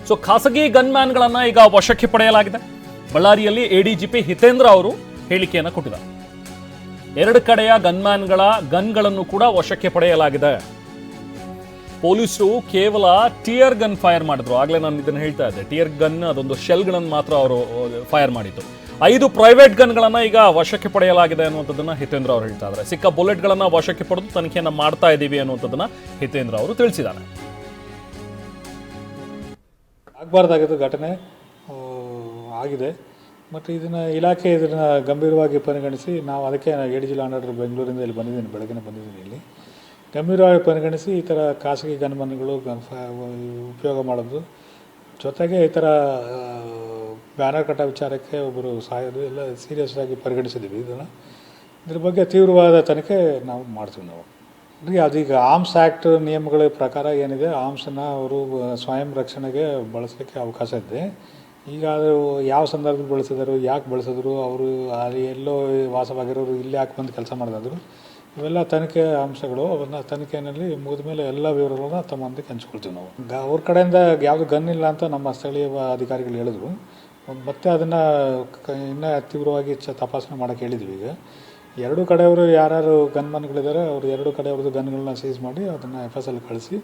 So ಖಾಸಗಿ ಗನ್ಮ್ಯಾನ್ಗಳನ್ನು ಈಗ ವಶಕ್ಕೆ ಪಡೆಯಲಾಗಿದೆ. ಬಳ್ಳಾರಿಯಲ್ಲಿ ಎಡಿಜಿಪಿ ಹಿತೇಂದ್ರ ಅವರು ಹೇಳಿಕೆಯನ್ನು ಕೊಟ್ಟಿದ್ದಾರೆ. 2 ಕಡೆಯ ಗನ್ಮ್ಯಾನ್ಗಳ ಗನ್ಗಳನ್ನು ಕೂಡ ವಶಕ್ಕೆ ಪಡೆಯಲಾಗಿದೆ. ಪೊಲೀಸರು ಕೇವಲ ಟಿಯರ್ ಗನ್ ಫೈರ್ ಮಾಡಿದ್ರು. ಆಗಲೇ ನಾನು ಇದನ್ನು ಹೇಳ್ತಾ ಇದ್ದೆ, ಟಿಯರ್ ಗನ್ ಅದೊಂದು ಶೆಲ್ಗಳನ್ನು ಮಾತ್ರ ಅವರು ಫೈರ್ ಮಾಡಿದ್ದು. 5 ಪ್ರೈವೇಟ್ ಗನ್ಗಳನ್ನು ಈಗ ವಶಕ್ಕೆ ಪಡೆಯಲಾಗಿದೆ ಅನ್ನುವಂಥದ್ದನ್ನ ಹಿತೇಂದ್ರ ಅವರು ಹೇಳ್ತಾ ಇದ್ದಾರೆ. ಸಿಕ್ಕ ಬುಲೆಟ್ಗಳನ್ನು ವಶಕ್ಕೆ ಪಡೆದು ತನಿಖೆಯನ್ನು ಮಾಡ್ತಾ ಇದ್ದೀವಿ ಅನ್ನುವಂಥದ್ದನ್ನ ಹಿತೇಂದ್ರ ಅವರು ತಿಳಿಸಿದ್ದಾರೆ. ಆಗಬಾರ್ದಾಗಿದ್ದು ಘಟನೆ ಆಗಿದೆ ಮತ್ತು ಇಲಾಖೆ ಇದನ್ನು ಗಂಭೀರವಾಗಿ ಪರಿಗಣಿಸಿ ನಾವು ಅದಕ್ಕೆ ADG ಲಾ ಆ್ಯಂಡ್ ಆರ್ಡರ್ ಬೆಂಗಳೂರಿಂದ ಇಲ್ಲಿ ಬಂದಿದ್ದೀನಿ, ಬೆಳಗ್ಗೆ ಬಂದಿದ್ದೀನಿ. ಇಲ್ಲಿ ಗಂಭೀರವಾಗಿ ಪರಿಗಣಿಸಿ ಈ ಥರ ಖಾಸಗಿ ಗನ್ಮನ್ಗಳು ಉಪಯೋಗ ಮಾಡೋದು, ಜೊತೆಗೆ ಈ ಥರ ಬ್ಯಾನರ್ ಕಟ್ಟೋ ವಿಚಾರಕ್ಕೆ ಒಬ್ಬರು ಸಾಯೋದು ಎಲ್ಲ ಸೀರಿಯಸ್ ಆಗಿ ಪರಿಗಣಿಸಿದ್ದೀವಿ. ಇದ್ರ ಬಗ್ಗೆ ತೀವ್ರವಾದ ತನಿಖೆ ನಾವು ಮಾಡ್ತೀವಿ. ನಾವು ಅದೀಗ ಆರ್ಮ್ಸ್ ಆ್ಯಕ್ಟ್ ನಿಯಮಗಳ ಪ್ರಕಾರ ಏನಿದೆ, ಆರ್ಮ್ಸನ್ನು ಅವರು ಸ್ವಯಂ ರಕ್ಷಣೆಗೆ ಬಳಸಲಿಕ್ಕೆ ಅವಕಾಶ ಇದೆ. ಈಗ ಅದು ಯಾವ ಸಂದರ್ಭದಲ್ಲಿ ಬಳಸಿದರು, ಯಾಕೆ ಬಳಸಿದ್ರು, ಅವರು ಅಲ್ಲಿ ಎಲ್ಲೋ ವಾಸವಾಗಿರೋರು ಇಲ್ಲಿ ಯಾಕೆ ಬಂದು ಕೆಲಸ ಮಾಡಿದ್ರು, ಇವೆಲ್ಲ ತನಿಖೆ ಅಂಶಗಳು. ಅವನ್ನ ತನಿಖೆಯಲ್ಲಿ ಮುಗಿದ ಮೇಲೆ ಎಲ್ಲ ವಿವರಗಳನ್ನ ತಮ್ಮೊಂದಿಗೆ ಹಂಚ್ಕೊಳ್ತೀವಿ ನಾವು. ಅವ್ರ ಕಡೆಯಿಂದ ಯಾವುದು ಗನ್ ಇಲ್ಲ ಅಂತ ನಮ್ಮ ಸ್ಥಳೀಯ ಅಧಿಕಾರಿಗಳು ಹೇಳಿದ್ರು. ಮತ್ತೆ ಅದನ್ನು ಇನ್ನೂ ತೀವ್ರವಾಗಿ ತಪಾಸಣೆ ಮಾಡೋಕ್ಕೆ ಹೇಳಿದ್ವಿ. ಈಗ 2 ಕಡೆಯವರು ಯಾರ್ಯಾರು ಗನ್ಮನ್ಗಳಿದ್ದಾರೆ ಅವರು 2 ಕಡೆಯವ್ರದ್ದು ಗನ್ಗಳನ್ನ ಸೀಸ್ ಮಾಡಿ ಅದನ್ನು FSL ಕಳಿಸಿ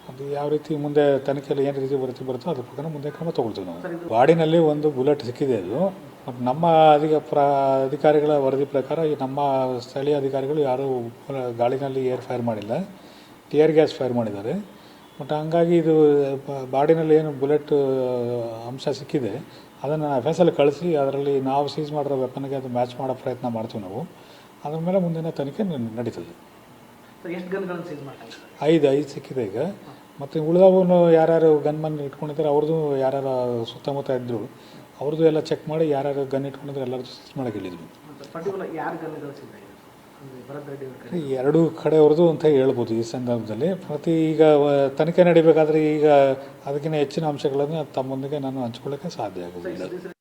ಅದು ಯಾವ ರೀತಿ ಮುಂದೆ ತನಿಖೆಯಲ್ಲಿ ಏನು ರೀತಿ ಬರುತ್ತೋ ಅದ್ರ ಪ್ರಕಾರ ಮುಂದೆ ಕ್ರಮ ತೊಗೊಳ್ತೀವಿ ನಾವು. ಬಾಡಿನಲ್ಲಿ ಒಂದು ಬುಲೆಟ್ ಸಿಕ್ಕಿದೆ. ಅದು ಮತ್ತು ನಮ್ಮ ಅಧಿಕಾರಿಗಳ ವರದಿ ಪ್ರಕಾರ ನಮ್ಮ ಸ್ಥಳೀಯ ಅಧಿಕಾರಿಗಳು ಯಾರೂ ಗಾಳಿನಲ್ಲಿ ಏರ್ ಫೈರ್ ಮಾಡಿಲ್ಲ, ಟಿಯರ್ ಗ್ಯಾಸ್ ಫೈರ್ ಮಾಡಿದ್ದಾರೆ. ಬಟ್ ಹಂಗಾಗಿ ಇದು ಬಾಡಿನಲ್ಲಿ ಏನು ಬುಲೆಟ್ ಅಂಶ ಸಿಕ್ಕಿದೆ ಅದನ್ನು FSL ಕಳಿಸಿ ಅದರಲ್ಲಿ ನಾವು ಸೀಸ್ ಮಾಡಿರೋ ವೆಪನ್ಗೆ ಅದು ಮ್ಯಾಚ್ ಮಾಡೋ ಪ್ರಯತ್ನ ಮಾಡ್ತೀವಿ ನಾವು. ಅದ್ರ ಮೇಲೆ ಮುಂದಿನ ತನಿಖೆ ನಡೀತದೆ. 5 ಸಿಕ್ಕಿದೆ ಈಗ. ಮತ್ತು ಉಳಿದವನು ಯಾರ್ಯಾರು ಗನ್ಮನ್ ಇಟ್ಕೊಂಡಿದ್ದಾರೆ ಅವ್ರದ್ದು ಯಾರ್ಯಾರು ಸುತ್ತಮುತ್ತ ಇದ್ದರು ಅವ್ರದ್ದು ಎಲ್ಲ ಚೆಕ್ ಮಾಡಿ ಯಾರ್ಯಾರು ಗನ್ ಇಟ್ಕೊಂಡಿದ್ರೆ ಎಲ್ಲರದ್ದು ಸೀಸ್ ಮಾಡೋಕೆ ಹೇಳಿದ್ವಿ. 2 ಕಡೆಯವ್ರದ್ದು ಅಂತ ಹೇಳ್ಬೋದು ಈ ಸಂದರ್ಭದಲ್ಲಿ. ಪ್ರತಿ ಈಗ ತನಿಖೆ ನಡಿಬೇಕಾದ್ರೆ ಈಗ ಅದಕ್ಕಿಂತ ಹೆಚ್ಚಿನ ಅಂಶಗಳನ್ನು ತಮ್ಮೊಂದಿಗೆ ನಾನು ಹಂಚ್ಕೊಳ್ಳೋಕ್ಕೆ ಸಾಧ್ಯ ಆಗೋದಿಲ್ಲ.